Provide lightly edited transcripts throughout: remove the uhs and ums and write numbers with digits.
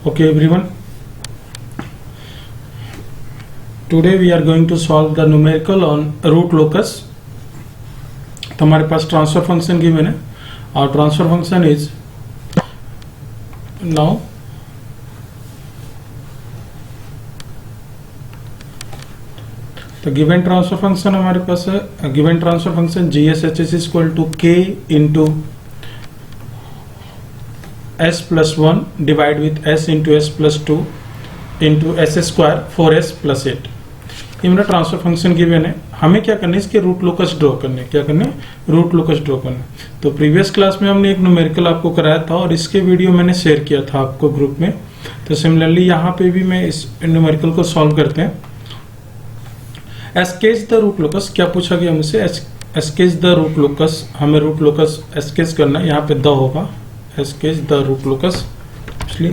Okay everyone, today we are going to solve the numerical on root locus. तो हमारे पास transfer function given है और transfer function is now तो given transfer function हमारे पास है। Given transfer function GSHS equal to K into S plus 1 divide with S into S plus 2 into S square 4S plus 8। ये मेरा transfer function given है। हमें क्या करना है, इसके रूट लोकस ड्रॉ करने। क्या करना है, रूट लोकस ड्रॉ करना। तो प्रीवियस क्लास में हमने एक न्यूमेरिकल आपको कराया था और इसके वीडियो मैंने शेयर किया था आपको ग्रुप में। तो सिमिलरली यहाँ पे भी मैं इस न्यूमेरिकल को सॉल्व करते हैं। एस्केच द रूट लोकस, क्या पूछा गया हमसे, एस्केच द रूट लोकस। हमें रूट लोकस एस्केच करना है। यहाँ पे द होगा, एस्केच द रूट लोकस, इसलिए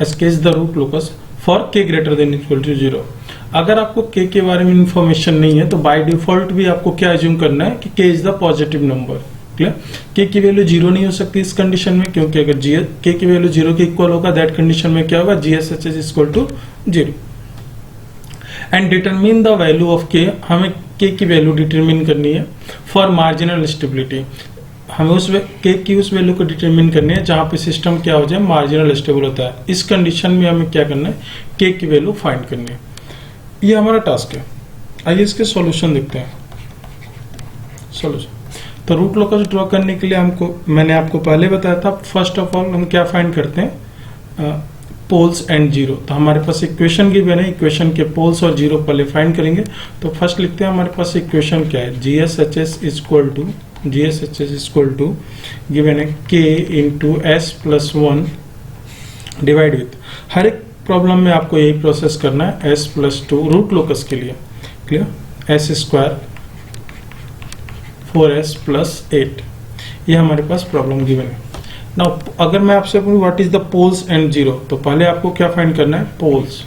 sketch the root locus for k greater than equal to 0। अगर आपको k के बारे में इंफॉर्मेशन नहीं है तो बाय डिफॉल्ट भी आपको क्या एज्यूम करना है कि k is the positive number. Clear, k की वैल्यू 0 नहीं हो सकती इस कंडीशन में, क्योंकि अगर k की वैल्यू 0 के इक्वल होगा दैट कंडीशन में क्या होगा, GSHS equal to 0। And determine the value of k, हमें k की वैल्यू डिटरमिन करनी है फॉर मार्जिनल स्टेबिलिटी। हमें उस k की उस वैल्यू को डिटरमिन करनी है जहां पे सिस्टम क्या हो जाए, मार्जिनल स्टेबल होता है। इस कंडीशन में हमें क्या करना है, k की वैल्यू फाइंड करनी है। ये हमारा टास्क है। आइए इसके सॉल्यूशन देखते हैं। सॉल्यूशन तो रूट लोकस ड्रॉ करने के लिए मैंने आपको पहले बताया था, फर्स्ट ऑफ ऑल हम क्या फाइंड करते हैं, पोल्स एंड जीरो। तो हमारे पास इक्वेशन गिवन है, इक्वेशन के पोल्स और जीरो पहले फाइंड करेंगे। तो फर्स्ट लिखते हैं हमारे पास इक्वेशन क्या है, GSHS इक्वल टू गिवन है k into S plus 1 divide with, हर एक प्रॉब्लम में आपको यही प्रोसेस करना है, S प्लस 2 रूट लोकस के लिए। Clear, S square 4S plus 8, ये हमारे पास प्रॉब्लम गिवन है। नाउ अगर मैं आपसे पूछूं what is the poles and zero, तो पहले आपको क्या फाइंड करना है, पोल्स।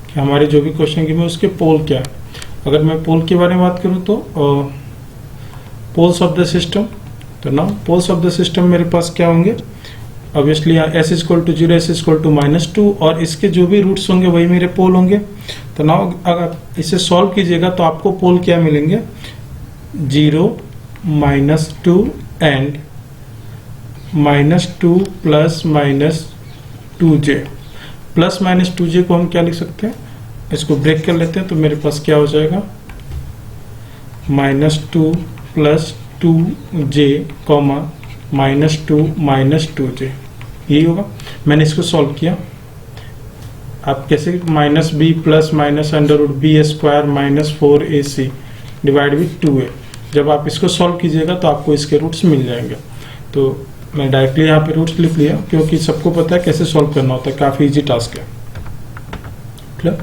कि हमारे जो भी क्वेश्चन गिवन है उसके पोल क्या है। अगर मैं पोल के बारे में बात करूं तो पोल्स ऑफ द सिस्टम, तो now poles of the system मेरे पास क्या होंगे, obviously S equal to 0, S equal to -2 और इसके जो भी रूट्स होंगे वही मेरे पोल होंगे। तो नाउ अगर इसे सॉल्व कीजिएगा तो आपको पोल क्या मिलेंगे, 0, -2 and -2 plus -2j। Plus -2j को हम क्या लिख सकते हैं, इसको ब्रेक कर लेते हैं तो मेरे पास क्या हो जाएगा, -2 प्लस 2j कॉमा -2 यही होगा। मैंने इसको सॉल्व किया। आप कैसे, -b plus -√b square -4ac divide with 2a। जब आप इसको सॉल्व कीजिएगा तो आपको इसके रूट्स मिल जाएंगे। तो मैं डायरेक्टली यहाँ पे रूट्स लिख लिया, क्योंकि सबको पता है कैसे सॉल्व करना होता है, काफी इजी टास्क है। क्लियर,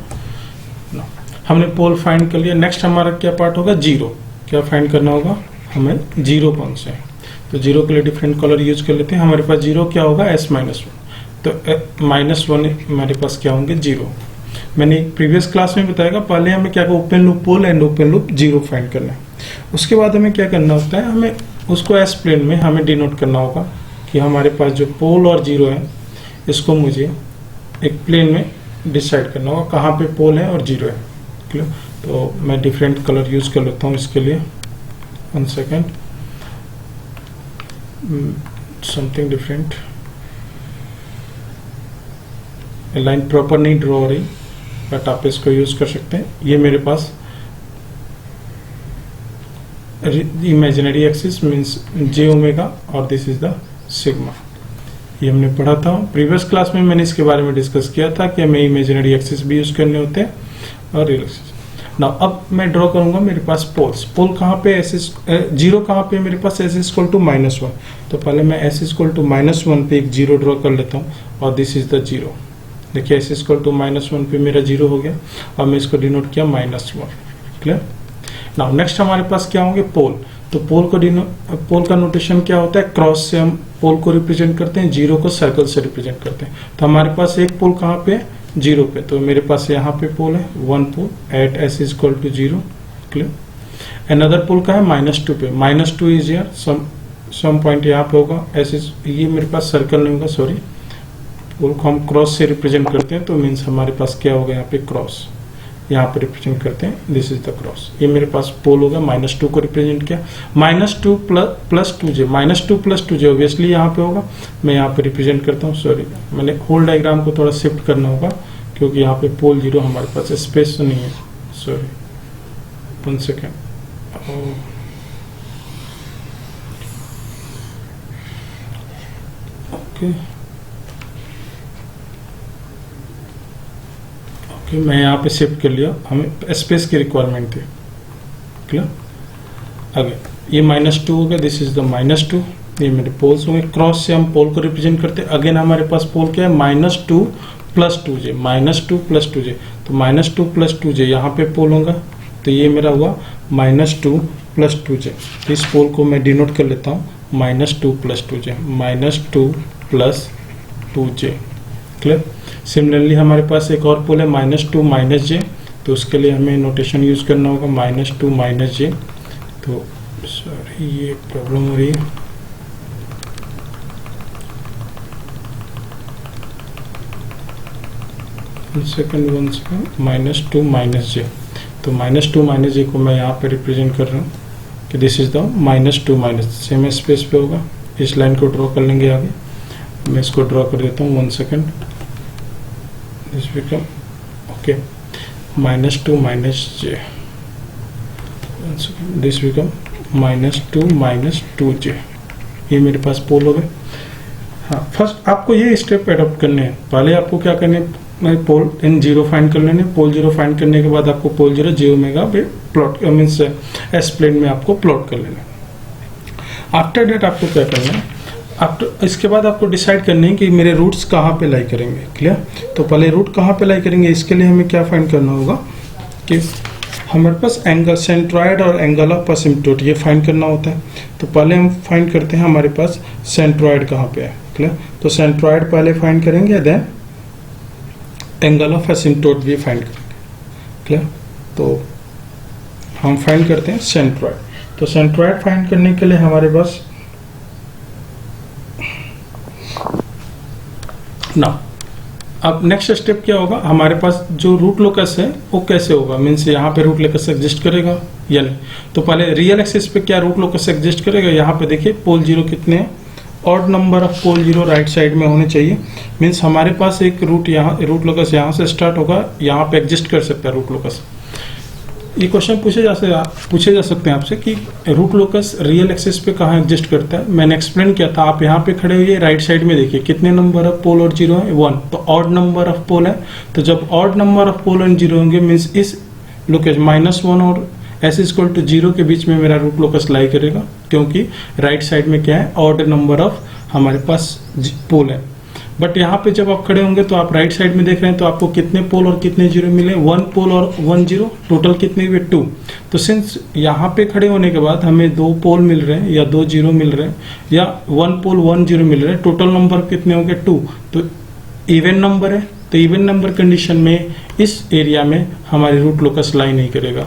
हमने पोल फाइंड कर लिया। नेक्स्ट हमारा क्या पार्ट होगा, जीरो। क्या फाइंड करना होगा हमें, जीरो कौन से है। तो जीरो के लिए डिफरेंट कलर यूज कर लेते हैं। हमारे पास जीरो क्या होगा, S-1। तो -1 हमारे पास क्या होंगे, जीरो। मैंने प्रीवियस क्लास में बताया, पहले हमें क्या, open loop pole and open loop zero find करना है। उसके बाद हमें क्या करना होता है, हमें उसको S प्लेन में हमें डिनोट करना होगा कि हमारे पास जो पोल और जीरो है इसको मुझे एक प्लेन में डिसाइड करना होगा कहाँ पे पोल है और जीरो है। क्लियर, तो मैं डिफरेंट कलर यूज कर लेता हूँ इसके लिए। 1 second, something different. Line proper नहीं ड्रॉ हो रही, बट आप इसको यूज कर सकते हैं। ये मेरे पास imaginary axis means j omega और दिस इज द सिग्मा। ये हमने पढ़ा था प्रीवियस क्लास में, मैंने इसके बारे में डिस्कस किया था कि हमें इमेजिनरी एक्सिस भी यूज करने होते हैं और रियल एक्सिस। नाउ अब मैं ड्रॉ करूंगा मेरे पास पोल्स। पोल कहाँ पे, जीरो कहाँ पे, मेरे पास S इक्वल टू -1। तो पहले मैं S इक्वल टू -1 पे एक जीरो ड्रॉ कर लेता हूँ और दिस इज द जीरो। देखिए S इक्वल टू -1 पे मेरा जीरो हो गया और मैं इसको डिनोट किया -1। क्लियर, नाउ नेक्स्ट हमारे पास क्या होंगे, पोल। तो पोल का नोटेशन क्या होता है, क्रॉस से हम पोल को रिप्रेजेंट करते हैं, जीरो को सर्कल से रिप्रेजेंट करते हैं। तो हमारे पास एक पोल कहाँ पे, जीरो पे। तो मेरे पास यहाँ पे पोल है, 1 pole at S equal to 0। Clear, another pole का है -2 पे, -2 इज हियर, सम पॉइंट यहाँ पे होगा। S इज, ये मेरे पास सर्कल नहीं होगा, सॉरी, पोल को हम क्रॉस से रिप्रेजेंट करते हैं, तो मीन्स हमारे पास क्या होगा यहाँ पे क्रॉस, यहाँ पे रिप्रेजेंट करते हैं, दिस इज द क्रॉस। ये मेरे पास पोल होगा, -2 को रिप्रेजेंट किया, -2 plus 2j, -2 plus 2j obviously यहाँ पे होगा, मैं यहाँ पे रिप्रेजेंट करता हूँ। सॉरी, मैंने होल डायग्राम को थोड़ा शिफ्ट करना होगा क्योंकि यहाँ पे पोल 0 हमारे पास स्पेस नहीं है। Sorry, 1 second. ओके, मैं यहाँ पे शिफ्ट कर लिया, हमें स्पेस की रिक्वायरमेंट थी। क्लियर? आगे ये -2 हो गया, दिस इज द -2, ये मेरे पोल्स होंगे। क्रॉस से हम पोल को रिप्रेजेंट करते हैं। अगेन हमारे पास पोल क्या है, -2 प्लस 2j, -2 प्लस 2j, तो -2 प्लस 2j यहाँ पे पोल होगा, तो ये मेरा हुआ -2 प्लस 2j। तो इस पोल को मैं डिनोट कर लेता हूँ -2 plus 2j, -2 plus 2j। Clear? Similarly हमारे पास एक और पोल है -2 माइनस j, तो उसके लिए हमें नोटेशन यूज करना होगा -2 माइनस j। तो सॉरी, ये प्रॉब्लम हो रही है। वन सेकेंड, -2 माइनस j, तो -2 माइनस j को मैं यहाँ पे रिप्रेजेंट कर रहा हूँ कि this is the -2 minus, same space पे होगा। इस लाइन को ड्रॉ कर लेंगे आगे, मैं इसको ड्रॉ कर देता हूँ। 1 second, this become okay -2 minus j, this become -2 minus 2j। ये मेरे पास पोल हो गए। हाँ, फर्स्ट आपको ये स्टेप एडॉप्ट करने हैं। पहले आपको क्या करने है, पोल इन 0 फाइंड कर लेने। पोल 0 फाइंड करने के बाद आपको पोल 0 j ओमेगा पे प्लॉट मीन्स एस प्लेन में आपको प्लॉट कर लेना। आफ्टर डेट आपको क्या करना है, इसके बाद आपको डिसाइड करना है कि मेरे रूट्स कहाँ पे लाई करेंगे। क्लियर? तो पहले रूट कहाँ पे लाई करेंगे, इसके लिए हमें क्या फाइंड करना होगा कि हमारे पास एंगल सेंट्रॉयड और एंगल ऑफ असिम्प्टोट, ये फाइंड करना होता है। तो पहले हम फाइंड करते हैं हमारे पास सेंट्रॉयड कहाँ पे है। क्लियर? तो सेंट्रॉयड पहले फाइंड करेंगे, देन एंगल ऑफ असिम्प्टोट भी फाइंड करेंगे। क्लियर? तो हम फाइंड करते हैं सेंट्रॉयड। तो सेंट्रॉयड फाइंड करने के लिए हमारे पास ना, अब नेक्स्ट स्टेप क्या होगा, हमारे पास जो रूट लोकस है वो कैसे होगा, मीन्स यहाँ पे रूट लोकस एग्जिस्ट करेगा या नहीं। तो पहले रियल एक्सिस पे क्या रूट लोकस एग्जिस्ट करेगा, यहाँ पे देखिए पोल 0 कितने हैं, odd number of pole 0 right side में होने चाहिए। मीन्स हमारे पास एक रूट रूट लोकस यहाँ से स्टार्ट होगा, यहाँ पे एग्जिस्ट कर सकता है रूट लोकस। ये क्वेश्चन पूछे जा सकते हैं आपसे कि रूट लोकस रियल एक्सिस पे कहाँ एग्जिस्ट करता है। मैंने एक्सप्लेन किया था, आप यहाँ पे खड़े हुए राइट साइड में देखिए कितने नंबर ऑफ पोल और 0 है, 1, तो ऑड नंबर ऑफ पोल है। तो जब ऑड नंबर ऑफ पोल और 0 होंगे मीन्स इस लोकेशन -1 और s = 0 के बीच में मेरा रूट लोकस लाई करेगा, क्योंकि राइट साइड में क्या है, ऑड नंबर ऑफ हमारे पास पोल है। बट यहाँ पे जब आप खड़े होंगे तो आप राइट साइड में देख रहे हैं, तो आपको कितने पोल और कितने 0 मिले, 1 पोल और 1 0, टोटल कितने हुए 2। तो सिंस यहाँ पे खड़े होने के बाद हमें 2 पोल मिल रहे हैं या 2 0 मिल रहे हैं या 1 पोल 1 0 मिल रहे हैं, टोटल नंबर कितने होंगे 2। तो इवन नंबर है, तो इवन नंबर कंडीशन में इस एरिया में हमारे रूट लोकस लाई नहीं करेगा,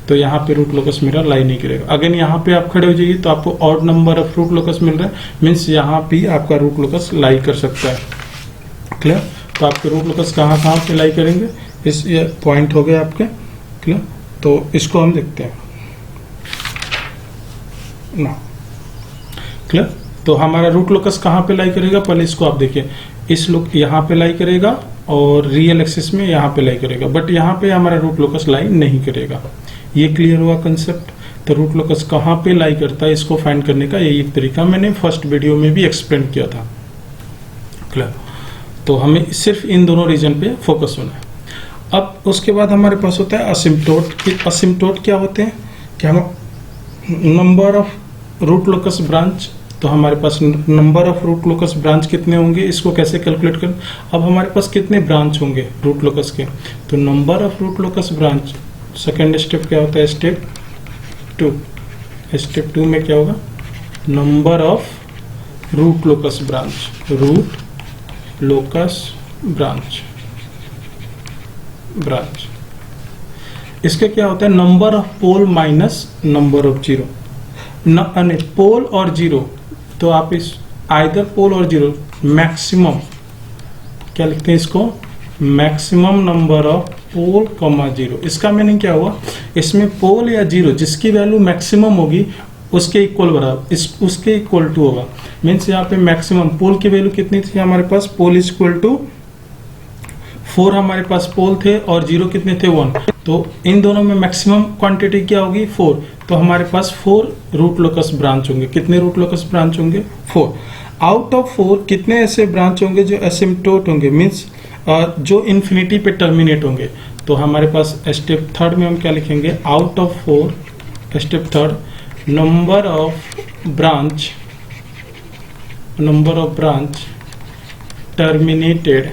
तो यहाँ पे रूट लोकस मेरा लाई नहीं करेगा। अगेन यहाँ पे आप खड़े हो जाइए तो आपको odd number of root locus मिल रहा है, मीन्स यहाँ भी आपका रूट लोकस लाई कर सकता है। क्लियर? तो आपके रूट लोकस कहाँ पे लाई करेंगे, इस ये पॉइंट हो गए आपके। क्लियर? तो इसको हम देखते हैं ना। क्लियर? तो हमारा रूट लोकस कहाँ पे लाई करेगा, पहले इसको आप देखिए, इस लोग यहाँ पे लाई करेगा और रियल एक्सिस में यहाँ पे लाई करेगा, बट यहाँ पे हमारा रूट लोकस लाई नहीं करेगा। ये क्लियर हुआ कंसेप्ट। तो रूट लोकस कहाँ पे लाई करता है, इसको फाइंड करने का यही एक तरीका मैंने फर्स्ट वीडियो में भी एक्सप्लेन किया था। क्लियर? तो हमें सिर्फ इन दोनों रीजन पे फोकस होना है। अब उसके बाद हमारे पास होता है असिम्प्टोट। असिम्प्टोट क्या होते हैं, कि हम number of root locus branch, तो हमारे पास number of root locus branch कितने होंगे, इसको कैसे कैलकुलेट करें। अब हमारे पास कितने ब्रांच होंगे रूट लोकस के, तो number of root locus branch. Second step क्या होता है, स्टेप 2। स्टेप 2 में क्या होगा, number of root locus branch, root locus branch. इसके क्या होता है, number of pole minus number of 0। पोल और 0, तो आप इस आइदर पोल और 0 मैक्सिमम क्या लिखते हैं इसको, maximum number of pole comma zero. इसका मीनिंग क्या हुआ, इसमें पोल या जीरो जिसकी वैल्यू मैक्सिमम होगी उसके इक्वल बराबर, उसके इक्वल टू होगा। मीन्स यहाँ पे मैक्सिमम पोल की वैल्यू कितनी थी हमारे पास, पोल इज इक्वल टू 4 हमारे पास पोल थे और जीरो कितने थे 1, तो इन दोनों में मैक्सिमम क्वांटिटी क्या होगी 4, तो हमारे पास 4 रूट लोकस ब्रांच होंगे। कितने रूट लोकस ब्रांच होंगे 4। आउट ऑफ 4 कितने ऐसे ब्रांच होंगे जो एसिम्प्टोट होंगे, मीन्स जो इन्फिनिटी पे टर्मिनेट होंगे। तो हमारे पास स्टेप थर्ड में हम क्या लिखेंगे, out of 4 step third number of branch terminated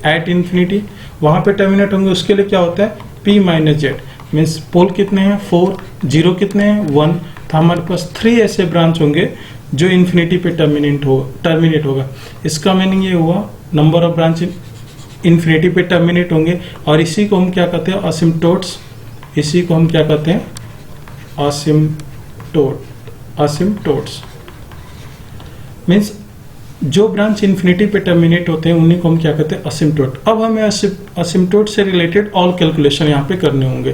at infinity वहां पे टर्मिनेट होंगे, उसके लिए क्या होता है p माइनस जेड। मीन्स पोल कितने हैं 4, जीरो कितने हैं 1, तो हमारे पास 3 ऐसे ब्रांच होंगे जो इन्फिनिटी पे टर्मिनेट होगा। इसका मीनिंग ये हुआ नंबर ऑफ ब्रांच इन्फिनिटी पे टर्मिनेट होंगे, और इसी को हम क्या कहते हैं असिम्प्टोट्स, इसी को हम क्या कहते हैं असिम्प्टोट्स। मीन्स जो ब्रांच इन्फिनिटी पे टर्मिनेट होते हैं उन्हीं को हम क्या कहते हैं असिम्प्टोट। अब हमें असिम्प्टोट से रिलेटेड ऑल कैलकुलेशन यहाँ पे करने होंगे।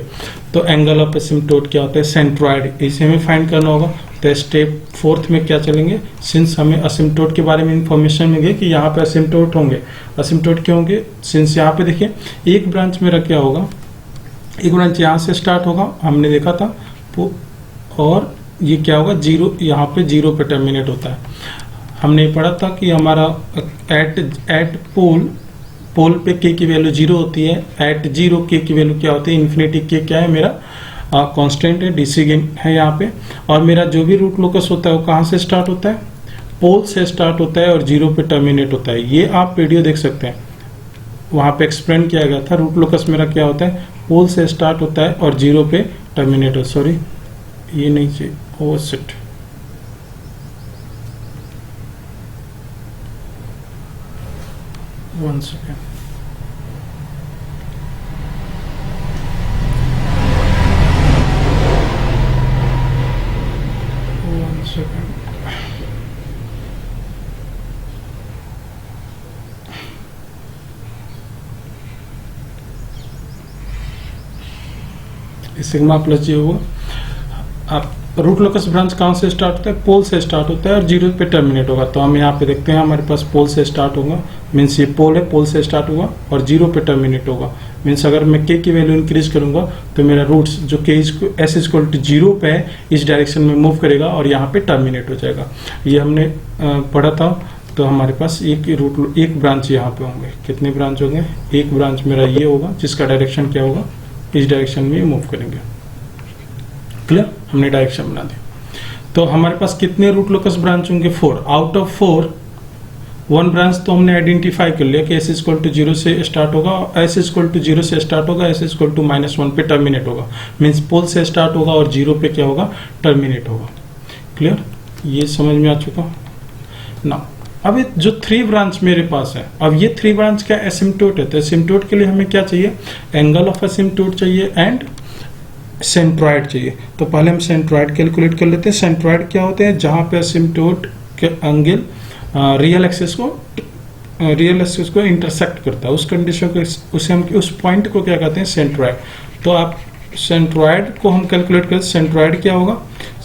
तो एंगल ऑफ असिम्प्टोट क्या होता है, सेंट्रॉइड, इसे हमें फाइंड करना होगा। तो स्टेप फोर्थ में क्या चलेंगे, सिंस हमें असिम्प्टोट के बारे में इंफॉर्मेशन मिल गई कि यहाँ पे असिम्प्टोट होंगे। असिम्प्टोट क्यों होंगे, सिंस यहाँ पे देखिए एक ब्रांच मेरा क्या होगा, एक ब्रांच यहाँ से स्टार्ट होगा, हमने देखा था, और ये क्या होगा जीरो, यहाँ पे जीरो पे टर्मिनेट होता है। हमने पढ़ा था कि हमारा एट पोल पे के की वैल्यू जीरो होती है, एट जीरो के की वैल्यू क्या होती है इन्फिनिटी। के क्या है मेरा कांस्टेंट है, डीसी है यहाँ पे, और मेरा जो भी रूट लोकस होता है वो कहाँ से स्टार्ट होता है, पोल से स्टार्ट होता है और जीरो पे टर्मिनेट होता है। ये आप वीडियो देख सकते हैं, वहाँ पे एक्सप्लेन किया गया था। रूट लोकस मेरा क्या होता है, पोल से स्टार्ट होता है और जीरो पे टर्मिनेट होता है। सॉरी ये नहीं चाहिए, oh shit, one second. Sigma plus जी होगा। आप रूट लोकस ब्रांच कहाँ से स्टार्ट होता है, पोल से स्टार्ट होता है और जीरो पे टर्मिनेट होगा। तो हम यहाँ पे देखते हैं हमारे पास पोल से स्टार्ट होगा, मीन्स ये पोल है, पोल से स्टार्ट होगा और जीरो पे टर्मिनेट होगा। मीन्स अगर मैं के की वैल्यू इंक्रीज करूंगा तो मेरा रूट्स जो k s is equal to zero पे है इस डायरेक्शन में मूव करेगा और यहाँ पे टर्मिनेट हो जाएगा। ये हमने पढ़ा था। तो हमारे पास एक ब्रांच यहाँ पे होंगे। कितने ब्रांच होंगे, एक ब्रांच मेरा ये होगा जिसका डायरेक्शन क्या होगा, इस डायरेक्शन में मूव करेंगे। क्लियर, हमने डायरेक्शन बना दी। तो हमारे पास कितने रूट लोकस ब्रांच होंगे 4। आउट ऑफ 4 1 ब्रांच तो हमने आइडेंटिफाई कर लिया कि एस इक्वल टू जीरो से स्टार्ट होगा, एस इक्वल टू जीरो से स्टार्ट होगा, एस इक्वल टू -1 पे टर्मिनेट होगा। मीन्स पोल से स्टार्ट होगा और जीरो पे क्या होगा, टर्मिनेट होगा। क्लियर, ये समझ में आ चुका ना। अब ये जो 3 ब्रांच मेरे पास है, अब ये 3 ब्रांच का एसिम्प्टोट है। तो एसिम्प्टोट के लिए हमें क्या चाहिए, एंगल ऑफ एसिम्प्टोट चाहिए एंड सेंट्रॉइड चाहिए। तो पहले हम सेंट्रॉइड कैलकुलेट कर लेते हैं। सेंट्रॉइड क्या होते हैं, जहां पे एसिम्प्टोट के एंगल रियल एक्सिस को इंटरसेक्ट करता है, उस कंडीशन को, उसे हम उस पॉइंट को क्या कहते हैं, सेंट्रॉइड। तो आप सेंट्रॉइड को हम कैलकुलेट करें, सेंट्रॉइड क्या होगा,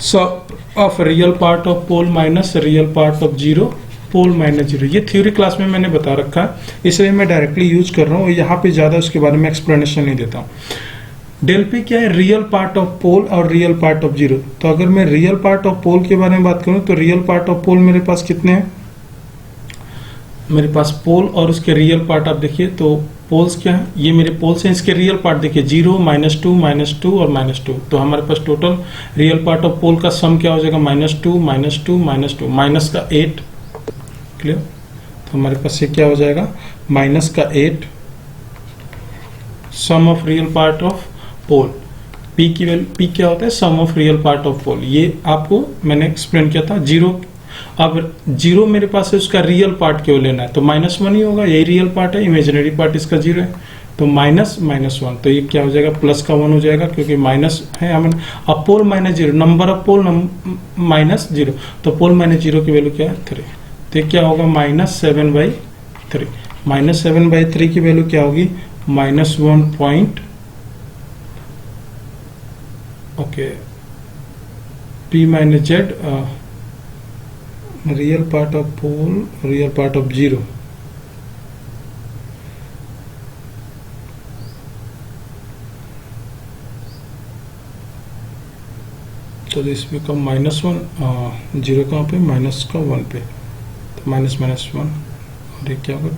sum of real part of pole minus real part of zero, pole minus zero. ये थ्योरी क्लास में मैंने बता रखा है, इसलिए मैं डायरेक्टली यूज कर रहा हूँ, यहाँ पे ज्यादा उसके बारे में एक्सप्लेनेशन नहीं देता हूँ। डेल पी क्या है, रियल पार्ट ऑफ पोल और रियल पार्ट ऑफ जीरो। तो अगर मैं रियल पार्ट ऑफ पोल के बारे में बात करूं तो रियल पार्ट ऑफ पोल मेरे पास कितने हैं, मेरे पास पोल और उसके रियल पार्ट आप देखिए। तो पोल्स क्या है, ये मेरे पोल्स हैं, इसके रियल पार्ट देखिए 0, -2 और -2। तो हमारे पास टोटल रियल पार्ट ऑफ पोल का सम क्या हो जाएगा, -2 माइनस का 8। क्लियर, तो हमारे पास ये क्या हो जाएगा, -8 sum of real part of pole. P की वैल्यू, पी क्या होता है, sum of real part of pole. ये आपको मैंने एक्सप्लेन किया था। जीरो, अब जीरो मेरे पास है, उसका रियल पार्ट क्यों लेना है, तो -1 ही होगा, यही रियल पार्ट है, इमेजिनरी पार्ट इसका 0 है। तो माइनस माइनस 1, तो ये क्या हो जाएगा, प्लस का 1 हो जाएगा क्योंकि माइनस है हमें। अब pole minus 0, number of pole minus 0, तो पोल माइनस 0 की वैल्यू क्या है 3, तो ये क्या होगा -7/3। -7/3 की वैल्यू क्या होगी -1 okay p minus z real part of pole, real part of 0, तो दिस बिकम -1, 0 कहाँ पे, माइनस का 1 पे, तो -1 और ये क्या होगा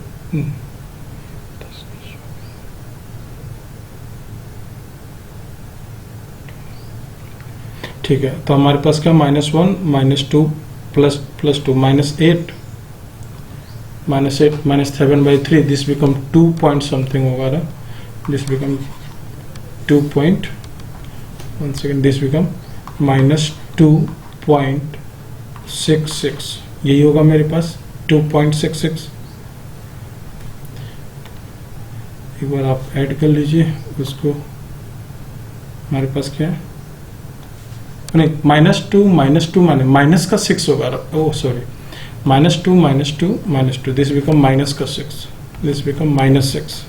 ठीक है। तो हमारे पास क्या -1 -2 plus +2 -8 -7/3, this become 2 point something होगा ना, this become 2 point, 1 second, this become -2.66, यही होगा मेरे पास 2.66। एक बार आप ऐड कर लीजिए उसको, हमारे पास क्या है, नहीं -2 माइनस का 6 होगा, oh sorry, -2 this become minus का 6, this become -6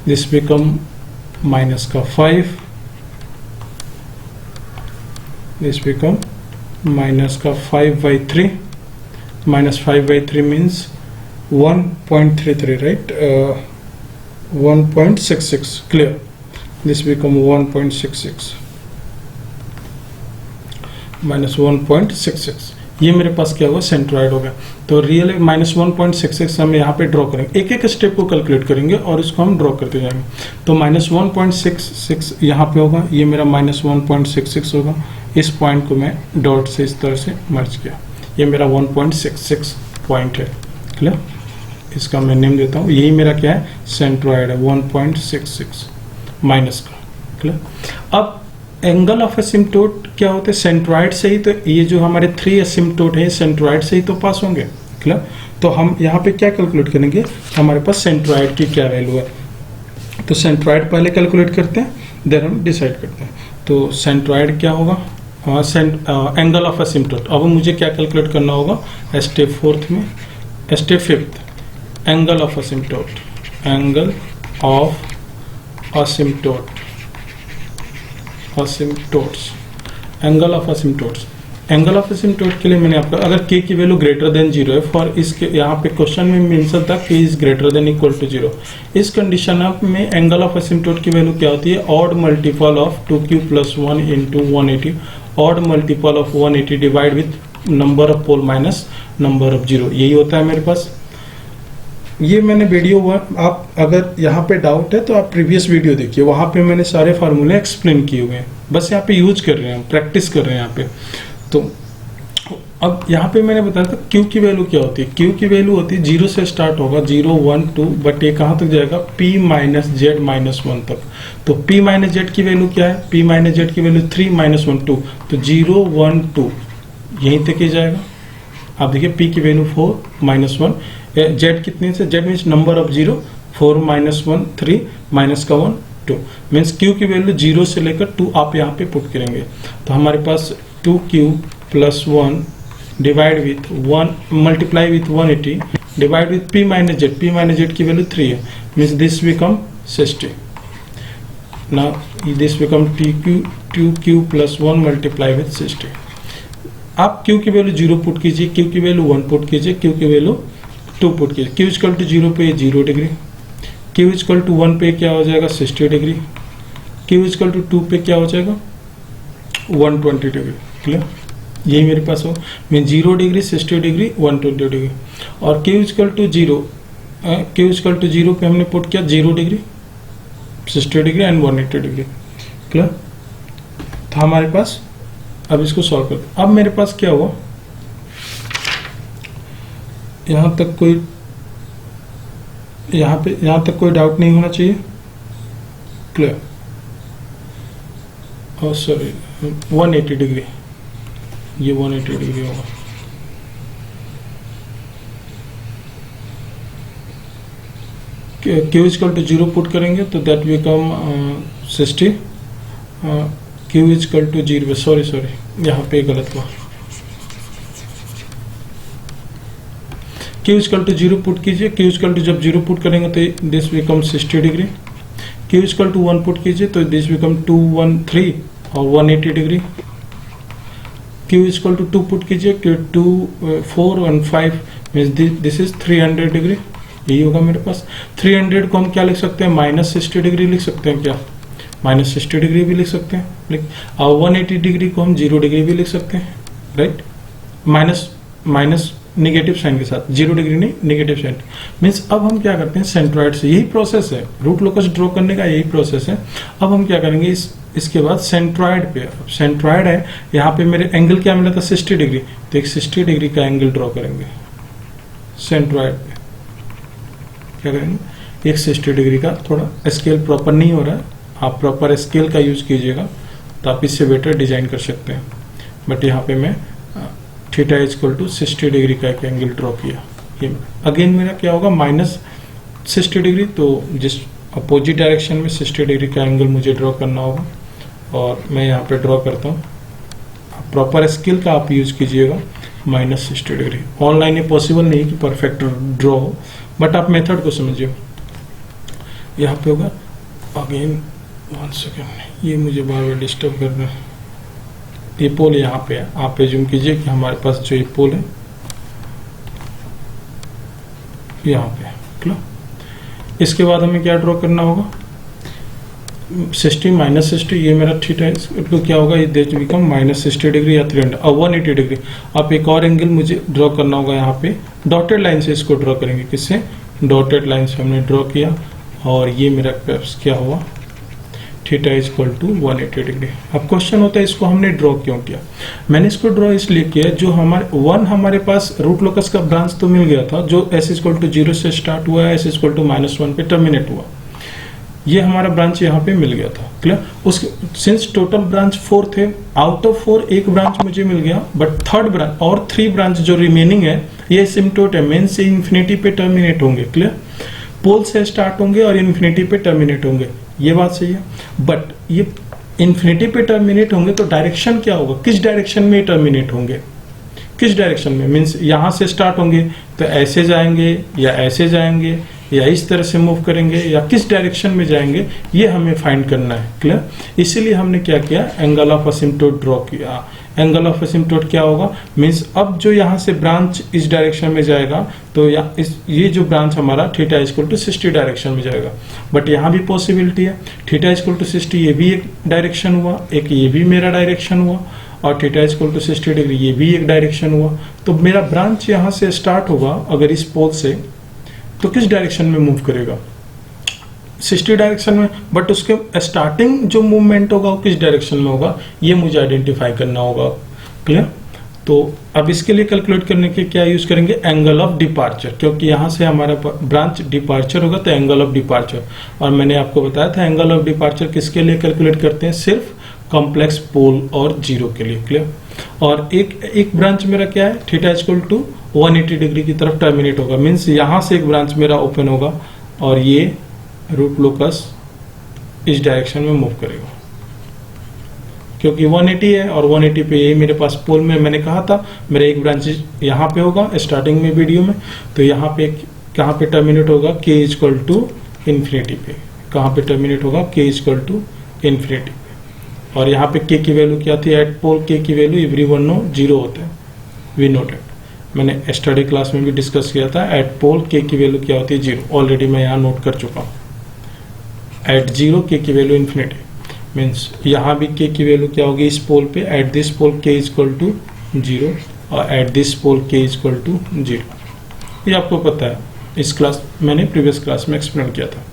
this become minus का 5, दिस बिकम माइनस का 5/3, -5/3 means 1.33, right, 1.66, clear, this become 1.66 -1.66, ये मेरे पास क्या हुआ, सेंट्रॉइड हो गया। तो रियल -1.66 हम यहाँ पे ड्रॉ करेंगे, एक एक स्टेप को कैलकुलेट करेंगे और इसको हम ड्रॉ करते जाएंगे। तो -1.66 यहाँ पे होगा, ये मेरा -1.66 होगा, इस पॉइंट को मैं डॉट से इस तरह से मर्ज किया, ये मेरा 1.66 पॉइंट है, क्लियर, इसका मैं नेम देता हूँ, यही मेरा क्या है, सेंट्रॉइड है 1.66 माइनस का, क्लियर। अब एंगल ऑफ एसिम्पटोट क्या होते हैं, सेंट्रॉइड से ही, तो ये जो हमारे 3 एसिम्पटोट है सेंट्रॉइड से ही तो पास होंगे, क्लियर। तो हम यहाँ पे क्या कैलकुलेट करेंगे, हमारे पास सेंट्रॉइड की क्या वैल्यू है, तो सेंट्रॉइड पहले कैलकुलेट करते हैं, देन हम डिसाइड करते हैं। तो सेंट्रॉइड क्या होगा, एंगल ऑफ एसिम्पटोट। अब मुझे क्या कैलकुलेट करना होगा, स्टेप 4 में, step 5, angle of asymptote, angle of asymptotes, angle of asymptotes. Angle of asymptote के लिए मैंने आपको, अगर k की वैल्यू ग्रेटर देन 0 है, फॉर इसके यहाँ पे क्वेश्चन में मेंशन था k is greater than equal to 0, इस कंडीशन में एंगल ऑफ एसिम्पटोट की वैल्यू क्या होती है, odd multiple of 2q + 1 × 180, odd multiple of 180 divide with number of pole minus number of 0, यही होता है मेरे पास। ये मैंने वीडियो, आप अगर यहाँ पे डाउट है तो आप प्रीवियस वीडियो देखिए, वहाँ पे मैंने सारे फार्मूले एक्सप्लेन किए हुए हैं, बस यहाँ पे यूज कर रहे हैं, प्रैक्टिस कर रहे हैं यहाँ पे। तो अब यहाँ पे मैंने बताया था Q की वैल्यू क्या होती है, Q की वैल्यू होती है 0 से स्टार्ट होगा, 0 1 2, बट ये कहाँ तक जाएगा, P - Z - 1 तक। तो P - Z की वैल्यू क्या है, P - Z की वैल्यू 3 - 1 2, तो 0 1 2 यहीं तक ही जाएगा। आप देखिए P की वैल्यू 4 - 1, Z कितने से, Z means number of 0, 4 - 1 3, minus का 1 2, मीन्स Q की वैल्यू 0 से लेकर 2 आप यहाँ पे पुट करेंगे, तो हमारे पास 2Q + 1 divide with 1 multiply with 180 divide with P - Z की वैल्यू 3 है, means this become 60। Now this become 2Q + 1 multiply with 60। आप Q की वैल्यू 0 पुट कीजिए, Q की वैल्यू 1 पुट कीजिए, Q की वैल्यू 2 पुट कीजिए। Q = 0 पे 0 डिग्री, Q = 1 पे क्या हो जाएगा 60 डिग्री, Q = 2 पे क्या हो जाएगा 120 डिग्री, क्लियर। यही मेरे पास हो, मैं 0 डिग्री 60 डिग्री 120 डिग्री, और Q = 0 पे हमने पुट किया 0 degree 60 degree and 180 degree, clear. तो हमारे पास, अब इसको सॉल्व करते। अब मेरे पास क्या हुआ, यहाँ तक कोई डाउट नहीं होना चाहिए, क्लियर। और सॉरी 180 डिग्री, ये 180 डिग्री होगा। क्यू इजकल टू 0 पुट करेंगे तो that become 60, q equal to 0, sorry यहाँ पे गलत हुआ, क्यू इजकल टू 0 पुट कीजिए, क्यू इजकल टू जब 0 पुट करेंगे तो this become 60 degree, q equal to 1 put कीजिए तो दिस बिकम 213 और 180 degree, q equal to 2 put कीजिए, q 2 4 and 5 means this is 300 degree, यही होगा मेरे पास। 300 को हम क्या लिख सकते हैं, -60 डिग्री लिख सकते हैं क्या, -60 डिग्री भी लिख सकते हैं, और 180 डिग्री को हम 0 डिग्री भी लिख सकते हैं, राइट, माइनस निगेटिव साइन के साथ, 0 डिग्री नहीं, निगेटिव साइन मीन्स। अब हम क्या करते हैं, सेंट्रॉइड से, यही प्रोसेस है रूट लोकस ड्रॉ करने का, यही प्रोसेस है। अब हम क्या करेंगे, इसके बाद सेंट्रॉइड पे, सेंट्रॉइड है यहाँ पे, मेरे एंगल क्या मिला था 60 डिग्री, तो एक 60 डिग्री का एंगल ड्रॉ करेंगे सेंट्रॉइड पे, क्या करेंगे, एक 60 डिग्री का, थोड़ा स्केल प्रॉपर नहीं हो रहा है, आप प्रॉपर स्केल का यूज कीजिएगा तो आप इससे बेटर डिजाइन कर सकते हैं। बट यहाँ पे मैं थीटा इक्वल टू 60 डिग्री का एक एंगल ड्रॉ किया, ये अगेन मेरा क्या होगा, -60 डिग्री, तो जिस अपोजिट डायरेक्शन में 60 डिग्री का एंगल मुझे ड्रॉ करना होगा, और मैं यहाँ पे ड्रॉ करता हूँ, प्रॉपर स्केल का आप यूज कीजिएगा, -60 डिग्री। ऑनलाइन ये पॉसिबल नहीं कि परफेक्ट ड्रॉ हो, बट आप मेथड को समझिए। यहाँ पे होगा अगेन 1 सेकेंड, ये मुझे बार बार डिस्टर्ब कर रहा है, ये पोल यहाँ पे है, आप एज्यूम कीजिए कि हमारे पास जो ये पोल है यहाँ पे है, क्लियर। इसके बाद हमें क्या ड्रॉ करना होगा, 60 -60, ये मेरा थीटा है, इसको क्या होगा, ये देट बिकम -60 डिग्री या 300 और 180 डिग्री। अब एक और एंगल मुझे ड्रॉ करना होगा, यहाँ पे डॉटेड लाइन से इसको ड्रॉ करेंगे, किससे, डॉटेड लाइन से हमने ड्रॉ किया, और ये मेरा क्या हुआ, थीटा इक्वल टू 180 डिग्री। अब क्वेश्चन होता है इसको हमने ड्रॉ क्यों किया, मैंने इसको ड्रॉ इसलिए किया, जो हमारे पास रूट लोकस का ब्रांच तो मिल गया था, जो s इक्वल टू 0 से स्टार्ट हुआ है, s इक्वल टू -1 पे टर्मिनेट हुआ, ये हमारा ब्रांच यहाँ पे मिल गया था, क्लियर। उसके सिंस टोटल ब्रांच 4 थे, आउट ऑफ 4 एक ब्रांच मुझे मिल गया, बट थर्ड ब्रांच और 3 ब्रांच जो रिमेनिंग है ये सिम्टोट है, मेन से इन्फिनिटी पे टर्मिनेट होंगे, क्लियर, पोल से स्टार्ट होंगे और इन्फिनिटी पे टर्मिनेट होंगे, ये बात सही है। बट ये इन्फिनिटी पे टर्मिनेट होंगे तो डायरेक्शन क्या होगा, किस डायरेक्शन में टर्मिनेट होंगे, किस डायरेक्शन में, मीन्स यहां से स्टार्ट होंगे तो ऐसे जाएंगे या ऐसे जाएंगे या इस तरह से मूव करेंगे या किस डायरेक्शन में जाएंगे, ये हमें फाइंड करना है, क्लियर। इसीलिए हमने क्या किया, एंगल ऑफ असिम्प्टोट ड्रॉ किया। एंगल ऑफ असिम्प्टोट क्या होगा, मीन्स अब जो यहाँ से ब्रांच इस डायरेक्शन में जाएगा तो ये जो ब्रांच हमारा थीटा इक्वल टू 60 डायरेक्शन में जाएगा, बट यहाँ भी पॉसिबिलिटी है, थीटा इक्वल टू 60 ये भी एक डायरेक्शन हुआ, एक ये भी मेरा डायरेक्शन हुआ, और थीटा इक्वल टू 60 डिग्री ये भी एक डायरेक्शन हुआ। तो मेरा ब्रांच यहाँ से स्टार्ट होगा अगर इस पोल से, तो किस डायरेक्शन में मूव करेगा, 60 डायरेक्शन में, बट उसके स्टार्टिंग जो मूवमेंट होगा वो किस डायरेक्शन में होगा, ये मुझे आइडेंटिफाई करना होगा, क्लियर। तो अब इसके लिए कैलकुलेट करने के क्या यूज करेंगे, एंगल ऑफ डिपार्चर, क्योंकि यहाँ से हमारा ब्रांच डिपार्चर होगा तो एंगल ऑफ डिपार्चर, और मैंने आपको बताया था एंगल ऑफ डिपार्चर किसके लिए कैलकुलेट करते हैं, सिर्फ कॉम्प्लेक्स पोल और जीरो के लिए, क्लियर। और एक ब्रांच मेरा क्या है, थीटा इक्वल टू 180 डिग्री की तरफ टर्मिनेट होगा, मीन्स यहाँ से एक ब्रांच मेरा ओपन होगा और ये रूट लोकस इस डायरेक्शन में मूव करेगा, क्योंकि 180 है और 180 पे ये मेरे पास पोल में, मैंने कहा था मेरा एक ब्रांच यहाँ पे होगा स्टार्टिंग में वीडियो में, तो यहाँ पे कहाँ पे टर्मिनेट होगा, k इक्वल टू इन्फिनिटी पे, कहाँ पे टर्मिनेट होगा, k इक्वल टू इन्फिनिटी पे। और यहाँ पे k की वैल्यू क्या थी, एट पोल k की वैल्यू एवरीवन नो 0 होता है, वी नोटेड, मैंने स्टडी क्लास में भी डिस्कस किया था, एट पोल k की वैल्यू क्या होती है 0, ऑलरेडी मैं यहाँ नोट कर चुका हूँ। एट 0 k की वैल्यू इन्फिनिटी, मीन्स यहाँ भी k की वैल्यू क्या होगी इस पोल पे, at this pole k equal to 0 और at this pole k equal to 0, ये आपको पता है, इस क्लास मैंने प्रीवियस क्लास में एक्सप्लेन किया था।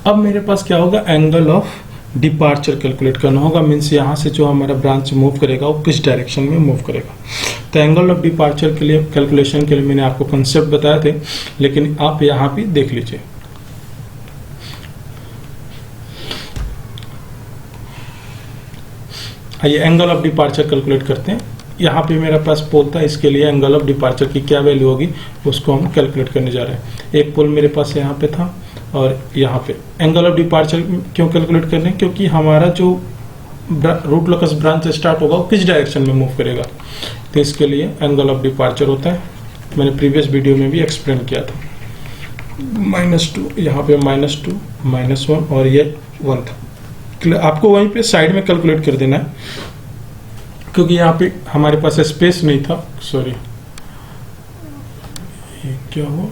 अब मेरे पास क्या होगा, एंगल ऑफ डिपार्चर कैलकुलेट करना होगा, मीन्स यहाँ से जो हमारा ब्रांच मूव करेगा वो किस डायरेक्शन में मूव करेगा। तो एंगल ऑफ डिपार्चर के लिए कैलकुलेशन के लिए मैंने आपको कंसेप्ट बताए थे, लेकिन आप यहाँ भी देख लीजिए। आइए एंगल ऑफ डिपार्चर कैलकुलेट करते हैं। यहाँ पे मेरा पास पोल था, इसके लिए एंगल ऑफ डिपार्चर की क्या वैल्यू होगी उसको हम कैलकुलेट करने जा रहे हैं। एक पोल मेरे पास यहाँ पे था और यहाँ पे एंगल ऑफ डिपार्चर क्यों कैलकुलेट कर रहे हैं, क्योंकि हमारा जो रूट लोकस ब्रांच से स्टार्ट होगा वो किस डायरेक्शन में मूव करेगा, तो इसके लिए एंगल ऑफ डिपार्चर होता है। मैंने प्रीवियस वीडियो में भी एक्सप्लेन किया था। -2 यहाँ पे -2 -1 और ये 1 था। आपको वहीं पे साइड में कैलकुलेट कर देना है, क्योंकि यहाँ पे हमारे पास स्पेस नहीं था। सॉरी, ये क्या हुआ,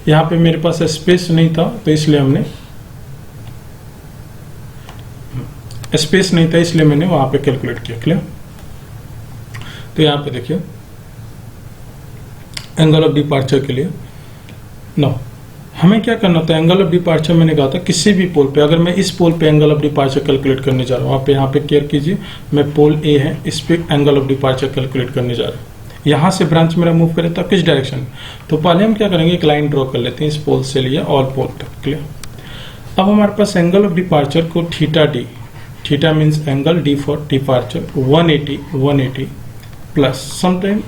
यहाँ पे मेरे पास स्पेस नहीं था तो इसलिए हमने मैंने वहां पे कैलकुलेट किया। क्लियर? तो यहाँ पे देखिए एंगल ऑफ डिपार्चर के लिए नो हमें क्या करना था, एंगल ऑफ डिपार्चर मैंने कहा था किसी भी पोल पे, अगर मैं इस पोल पे एंगल ऑफ डिपार्चर कैलकुलेट करने जा रहा हूँ, आप यहाँ पे केयर कीजिए, मैं पोल ए है इस पे एंगल ऑफ डिपार्चर कैलकुलेट करने जा रहा हूँ। यहाँ से ब्रांच मेरा मूव करे तो किस डायरेक्शन में, तो पहले हम क्या करेंगे, एक लाइन ड्रॉ कर लेते हैं इस पोल से लिए ऑल पोल तक। क्लियर? अब हमारे पास एंगल ऑफ डिपार्चर को theta D, theta means angle, D for departure 180 plus sometime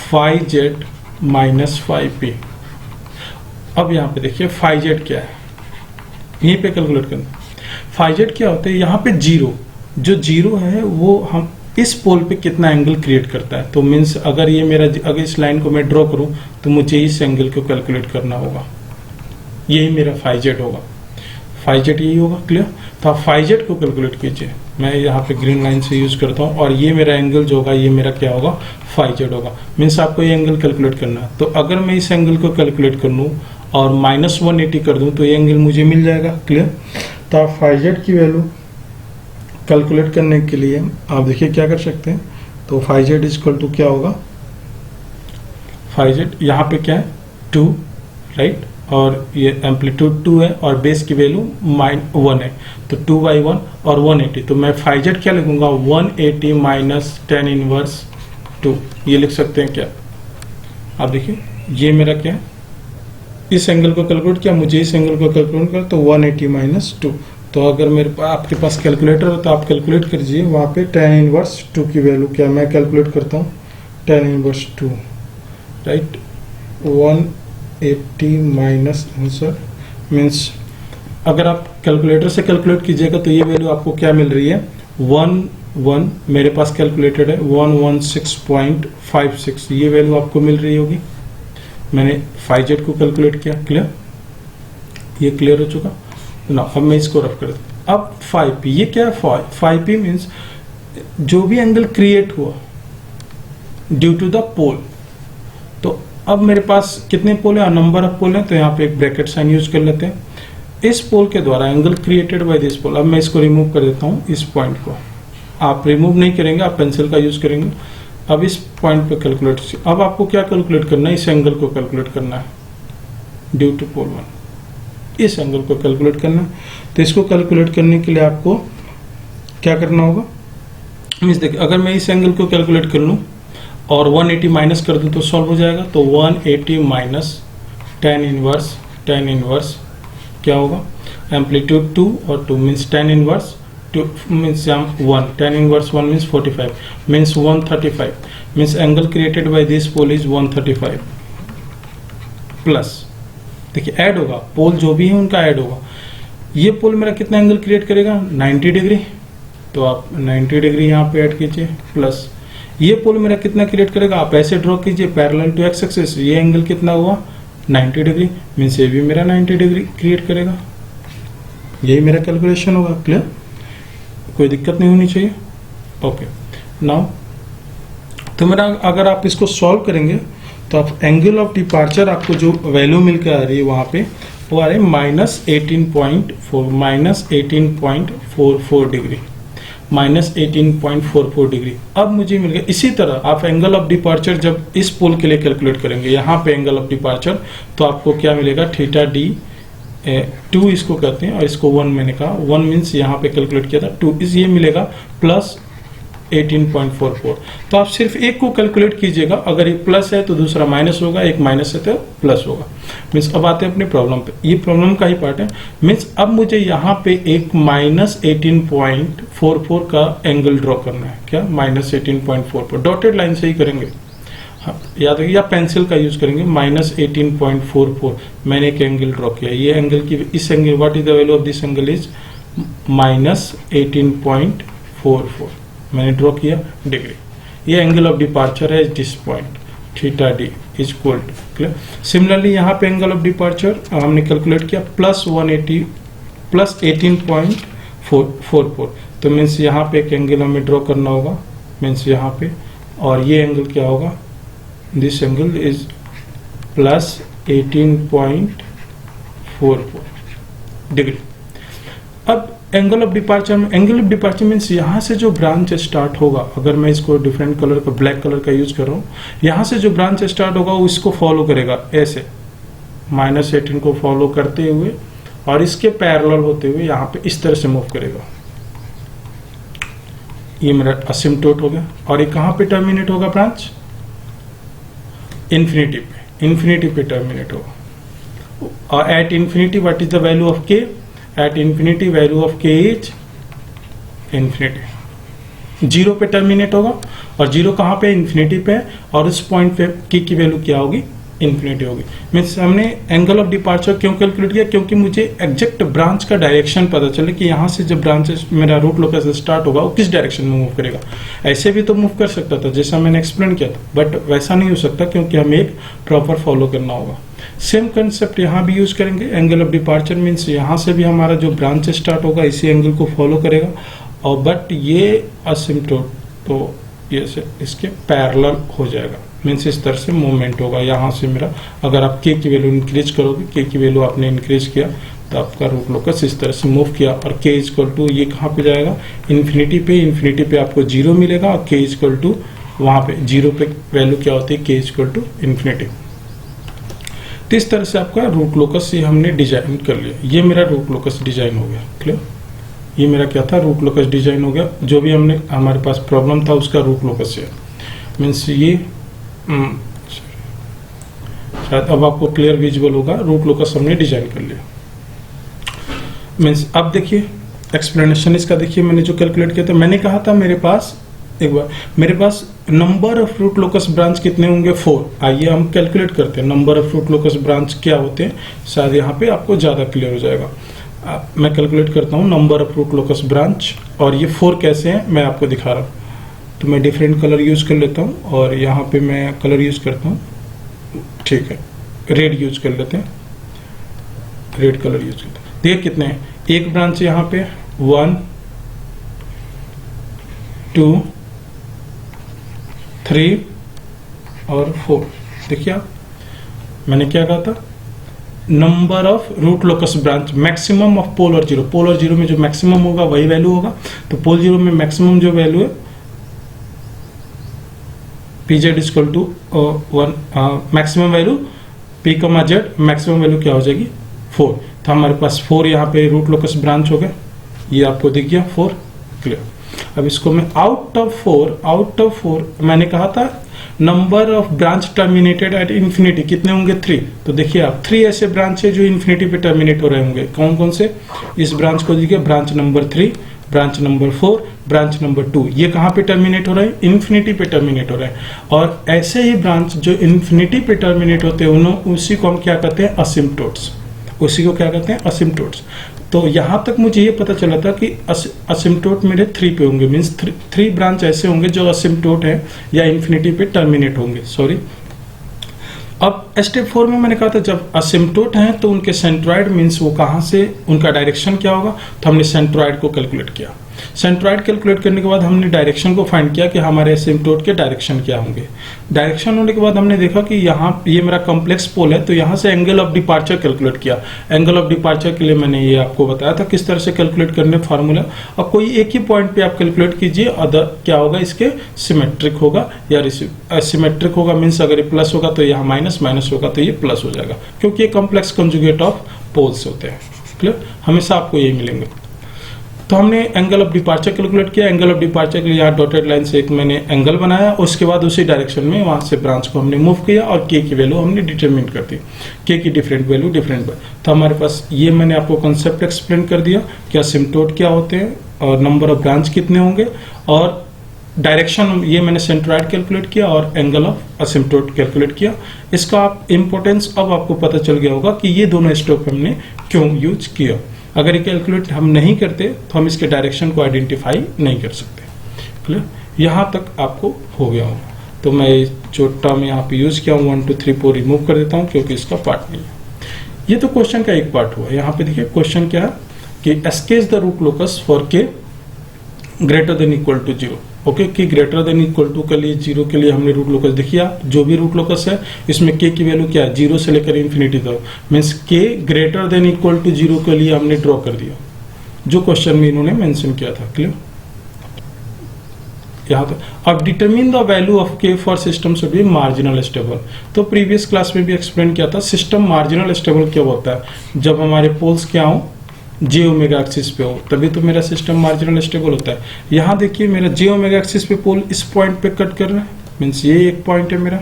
phi Z minus phi P. अब यहाँ पे देखिए फाई जेड क्या है, यहीं पे कैलकुलेट करना। फाई जेड क्या होता है, यहाँ पे जीरो, जो जीरो है वो हम इस पोल पे कितना एंगल क्रिएट करता है। तो मीन्स अगर ये मेरा, अगर इस लाइन को मैं ड्रॉ करूं तो मुझे इस एंगल को कैलकुलेट करना होगा, यही मेरा फाई जेड होगा, फाई जेड यही होगा। क्लियर? तो आप फाई जेड को कैलकुलेट कीजिए, मैं यहाँ पे ग्रीन लाइन से यूज करता हूँ, और ये मेरा एंगल जो होगा ये मेरा क्या होगा, फाई जेड होगा। मीन्स आपको ये एंगल कैलकुलेट करना है। तो अगर मैं इस एंगल को कैलकुलेट कर लूँ और -180 कर दूं तो ये एंगल मुझे मिल जाएगा। क्लियर? तो आप फाई जेड की वैल्यू कैलकुलेट करने के लिए आप देखिए क्या कर सकते हैं। तो फाई जेड इक्वल टू क्या होगा, फाई जेड यहाँ पे क्या है 2, राइट, और ये एम्पलीट्यूड 2 है और बेस की वैल्यू -1 है, तो 2/1 और 180। तो मैं फाई जेड क्या लिखूंगा, 180 माइनस tan इनवर्स 2, ये लिख सकते हैं क्या। आप देखिए ये मेरा क्या है, इस एंगल को कैलकुलेट किया, मुझे इस एंगल को कैलकुलेट कर, तो 180 माइनस 2। तो अगर मेरे आपके पास कैलकुलेटर हो तो आप कैलकुलेट करिए, वहाँ पे tan इनवर्स 2 की वैल्यू क्या, मैं कैलकुलेट करता हूँ tan inverse 2, right, 180 minus answer means अगर आप कैलकुलेटर से कैलकुलेट कीजिएगा तो ये वैल्यू आपको क्या मिल रही है, 1 मेरे पास कैलकुलेटेड है 116.56, ये वैल्यू आपको मिल रही होगी। मैंने फाई जेड को कैलकुलेट किया। क्लियर? ये क्लियर हो चुका ना। अब मैं इसको रफ कर देता हूं। अब फाई पी, ये क्या है, फाई पी मीन्स जो भी एंगल क्रिएट हुआ ड्यू टू द पोल। तो अब मेरे पास कितने पोल है, नंबर ऑफ पोल है, तो यहाँ पे एक ब्रैकेट साइन यूज कर लेते हैं। इस पोल के द्वारा एंगल क्रिएटेड बाय दिस पोल। अब मैं इसको रिमूव कर देता हूँ, इस पॉइंट को आप रिमूव नहीं करेंगे, आप पेंसिल का यूज करेंगे। अब इस पॉइंट पे कैलकुलेट, अब आपको क्या कैलकुलेट करना है, इस एंगल को कैलकुलेट करना है ड्यू टू पोल 1, इस एंगल को कैलकुलेट करना है। तो इसको कैलकुलेट करने के लिए आपको क्या करना होगा, मीन्स देखिए अगर मैं इस एंगल को कैलकुलेट कर लूँ और 180 माइनस कर दूँ तो सॉल्व हो जाएगा। तो 180 माइनस tan इनवर्स क्या होगा, एम्पलीट्यूड 2 और 2 means tan inverse 2 means 1, tan inverse 1 means 45 means 135 means angle created by this pole is 135 plus, देखिए ऐड होगा, पोल जो भी है उनका ऐड होगा। ये पोल मेरा कितना एंगल क्रिएट करेगा, 90 डिग्री, तो आप 90 डिग्री यहाँ पे ऐड कीजिए, प्लस ये पोल मेरा कितना क्रिएट करेगा, आप ऐसे ड्रॉ कीजिए पैरेलल टू एक्स एक्सिस, ये एंगल कितना हुआ 90 डिग्री मीन्स ये भी मेरा 90 डिग्री क्रिएट करेगा। यही मेरा कैलकुलेशन होगा। क्लियर? कोई दिक्कत नहीं होनी चाहिए। ओके नाउ तो मेरा अगर आप इसको सॉल्व करेंगे तो आप एंगल ऑफ डिपार्चर आपको जो वैल्यू मिलकर आ रही है वहां पे वो आ रही है -18.44 डिग्री, -18.44 डिग्री। अब मुझे मिल गया। इसी तरह आप एंगल ऑफ डिपार्चर जब इस पोल के लिए कैलकुलेट करेंगे, यहाँ पे एंगल ऑफ डिपार्चर, तो आपको क्या मिलेगा, थीटा डी 2 इसको कहते हैं और इसको 1 मैंने कहा, 1 मीन्स यहाँ पे कैलकुलेट किया था 2, इस ये मिलेगा प्लस 18.44। तो आप सिर्फ एक को कैलकुलेट कीजिएगा, अगर एक प्लस है तो दूसरा माइनस होगा, एक माइनस है तो प्लस होगा। मीन्स अब आते हैं अपने प्रॉब्लम पे, ये प्रॉब्लम का ही पार्ट है। मीन्स अब मुझे यहाँ पे एक -18.44 18.44 का एंगल ड्रॉ करना है। क्या? माइनस 18.44, डॉटेड लाइन से ही करेंगे। हाँ, याद रखिए, या पेंसिल का यूज करेंगे। माइनस 18.44 मैंने एक एंगल ड्रॉ किया। ये एंगल की, इस angle, what is the value of this angle is minus 18.44 मैंने ड्रॉ किया डिग्री। ये एंगल ऑफ डिपार्चर है this point, theta D is equal to, clear. Similarly यहाँ पे एंगल ऑफ डिपार्चर हमने कैलकुलेट किया प्लस 180 प्लस 18.44, तो मीन्स यहाँ पे एक एंगल हमें ड्रॉ करना होगा, मीन्स यहाँ पे, और ये एंगल क्या होगा, this angle is plus 18.44 degree. अब एंगल ऑफ डिपार्चर में, एंगल ऑफ डिपार्चर मीन्स यहाँ से जो ब्रांच स्टार्ट होगा, अगर मैं इसको डिफरेंट कलर का, ब्लैक कलर का यूज कर रहा हूँ, यहाँ से जो ब्रांच स्टार्ट होगा वो इसको फॉलो करेगा ऐसे, माइनस 18 को फॉलो करते हुए और इसके पैरेलल होते हुए यहाँ पे इस तरह से मूव करेगा। ये मेरा असिम्प्टोट हो गया। और ये कहाँ पे टर्मिनेट होगा ब्रांच? इन्फिनिटी पे, इन्फिनिटी पे टर्मिनेट होगा। और at infinity what is the value of के? एट इन्फिनिटी वैल्यू ऑफ के इज इन्फिनिटी। जीरो पे टर्मिनेट होगा, और जीरो कहाँ पे? इन्फिनिटी पे, और उस पॉइंट पे के की वैल्यू क्या होगी? इन्फिनिटी होगी। मीन्स हमने एंगल ऑफ डिपार्चर क्यों कैलकुलेट किया? क्योंकि मुझे एग्जैक्ट ब्रांच का डायरेक्शन पता चले कि यहाँ से जब ब्रांच मेरा रूट लोकस स्टार्ट होगा वो किस डायरेक्शन में मूव करेगा। ऐसे भी तो मूव कर सकता था जैसा मैंने एक्सप्लेन किया था, बट वैसा नहीं हो सकता क्योंकि हमें एक प्रॉपर फॉलो करना होगा। सेम कंसेप्ट यहाँ भी यूज करेंगे। एंगल ऑफ डिपार्चर मीन्स यहाँ से भी हमारा जो ब्रांच स्टार्ट होगा इसी एंगल को फॉलो करेगा, और बट ये असिम्प्टोट तो ये से इसके पैरेलल हो जाएगा, मीन्स इस तरह से मूवमेंट होगा। यहाँ से मेरा, अगर आप के की वैल्यू इंक्रीज करोगे, के की वैल्यू आपने इंक्रीज किया तो आपका रूट लोकस इस तरह से मूव किया, और के इक्वल टू ये कहाँ पे जाएगा? इन्फिनिटी पे। इन्फिनिटी पे आपको जीरो मिलेगा, और के इक्वल टू वहाँ पे जीरो पे वैल्यू क्या होती है? के इक्वल टू इन्फिनिटी। तो इस तरह से आपका रूट लोकस ये हमने डिजाइन कर लिया। ये मेरा रूट लोकस डिजाइन हो गया, क्लियर। ये मेरा क्या था? रूट लोकस डिजाइन हो गया। जो भी हमने, हमारे पास प्रॉब्लम था उसका रूट लोकस है, मीन्स ये शायद अब आपको क्लियर विजुअल होगा। रूट लोकस हमने डिजाइन कर लिया। मीन्स अब देखिए एक्सप्लेनेशन इसका, देखिए मैंने जो कैलकुलेट किया था, मैंने कहा था मेरे पास, एक बार मेरे पास number of root locus branch कितने होंगे? 4। आइए हम कैलकुलेट करते हैं number of root locus branch क्या होते हैं, शायद यहाँ पे आपको ज्यादा क्लियर हो जाएगा। मैं कैलकुलेट करता हूँ number of root locus branch, और ये 4 कैसे हैं मैं आपको दिखा रहा हूँ। तो मैं डिफरेंट कलर यूज कर लेता हूँ, और यहाँ पे मैं कलर यूज करता हूँ, ठीक है, रेड यूज कर लेते हैं, रेड कलर यूज करते हैं। देखिए कितने हैं? एक ब्रांच यहाँ पे 1 2 3 और 4। देखिए आप, मैंने क्या कहा था? Number of root locus branch, maximum of pole और जीरो। पोल और जीरो में जो मैक्सिमम होगा वही वैल्यू होगा। तो पोल जीरो में मैक्सिमम जो वैल्यू है pz equal to 1, maximum value p comma z, maximum value क्या हो जाएगी? 4। तो हमारे पास 4 यहाँ पे रूट लोकस ब्रांच हो गए, ये आपको दिख गया 4, क्लियर। अब इसको मैं आउट ऑफ 4 मैंने कहा था number of branch terminated at infinity कितने होंगे? 3। तो देखिए आप 3 ऐसे ब्रांच है जो इन्फिनिटी पे टर्मिनेट हो रहे होंगे। कौन कौन से? इस ब्रांच को देखिए, branch number 3, branch number 4, branch number 2। ये कहाँ पे टर्मिनेट हो रहे हैं? इन्फिनिटी पे टर्मिनेट हो रहे हैं। और ऐसे ही ब्रांच जो इन्फिनिटी पे टर्मिनेट होते हैं उसी को हम क्या कहते हैं? असिम्प्टोट्स। उसी को क्या कहते हैं? असिम्प्टोट्स। तो यहाँ तक मुझे ये पता चला था कि असिम्प्टोट मेरे 3 पे होंगे, मीन्स 3 ब्रांच ऐसे होंगे जो असिम्प्टोट है या इन्फिनिटी पे टर्मिनेट होंगे, सॉरी। अब स्टेप 4 में मैंने कहा था जब असिम्प्टोट हैं तो उनके सेंट्रॉइड मीन्स वो कहाँ से, उनका डायरेक्शन क्या होगा, तो हमने सेंट्रॉइड को कैलकुलेट किया। सेंट्रॉइड कैलकुलेट करने के बाद हमने डायरेक्शन को फाइंड किया कि हमारे असिम्प्टोट के डायरेक्शन क्या होंगे। डायरेक्शन होने के बाद हमने देखा कि यहाँ ये मेरा कॉम्प्लेक्स पोल है, तो यहाँ से एंगल ऑफ डिपार्चर कैलकुलेट किया। एंगल ऑफ डिपार्चर के लिए मैंने ये आपको बताया था किस तरह से कैलकुलेट करने फार्मूला। अब कोई एक ही पॉइंट पे आप कैलकुलेट कीजिए, अदर क्या होगा, इसके सिमेट्रिक होगा या सिमेट्रिक होगा, मीन्स अगर ये प्लस होगा तो यहाँ माइनस, माइनस होगा तो ये प्लस हो जाएगा, क्योंकि ये कॉम्प्लेक्स कंजुगेट ऑफ पोल्स होते हैं, क्लियर। हमेशा आपको यही मिलेंगे। तो हमने एंगल ऑफ डिपार्चर कैलकुलेट किया। एंगल ऑफ डिपार्चर के लिए यहाँ डॉटेड लाइन से एक मैंने एंगल बनाया, उसके बाद उसी डायरेक्शन में वहां से ब्रांच को हमने मूव किया और के की वैल्यू हमने डिटरमिन कर दी। के की डिफरेंट वैल्यू डिफरेंट। तो हमारे पास ये मैंने आपको कंसेप्ट एक्सप्लेन कर दिया कि असिम्प्टोट क्या होते हैं और नंबर ऑफ ब्रांच कितने होंगे, और डायरेक्शन ये मैंने सेंट्रॉइड कैलकुलेट किया और एंगल ऑफ असिम्प्टोट कैलकुलेट किया। इसका आप इंपॉर्टेंस अब आपको पता चल गया होगा कि ये दोनों स्टेप हमने क्यों यूज किया। अगर ये कैलकुलेट हम नहीं करते तो हम इसके डायरेक्शन को आइडेंटिफाई नहीं कर सकते। क्लियर? यहाँ तक आपको हो गया होगा। तो मैं जो टर्म यहाँ पे यूज किया हूँ 1 2 3 4 रिमूव कर देता हूँ क्योंकि इसका पार्ट नहीं है। ये तो क्वेश्चन का एक पार्ट हुआ। यहाँ पे देखिए क्वेश्चन क्या है कि sketch the root locus for K greater than equal to 0। Okay, कि ग्रेटर देन इक्वल टू के लिए 0 के लिए हमने रूट लोकस देखिए। जो भी रूट लोकस है इसमें के की वैल्यू क्या है 0 से लेकर इन्फिनिटी तक, मीन्स के ग्रेटर देन इक्वल टू 0 के लिए हमने ड्रॉ कर दिया जो क्वेश्चन में इन्होंने मेंशन किया था। क्लियर? यहाँ तक। अब डिटरमिन द वैल्यू ऑफ के for system should be marginal stable. तो प्रीवियस क्लास में भी एक्सप्लेन किया था सिस्टम मार्जिनल स्टेबल क्या होता है। जब हमारे पोल्स क्या हो जे ओमेगा एक्सिस पे हो तभी तो मेरा सिस्टम मार्जिनल स्टेबल होता है। यहाँ देखिए मेरा जे ओमेगा एक्सिस पे पोल इस पॉइंट पे कट कर रहा है, मीन्स ये एक पॉइंट है मेरा,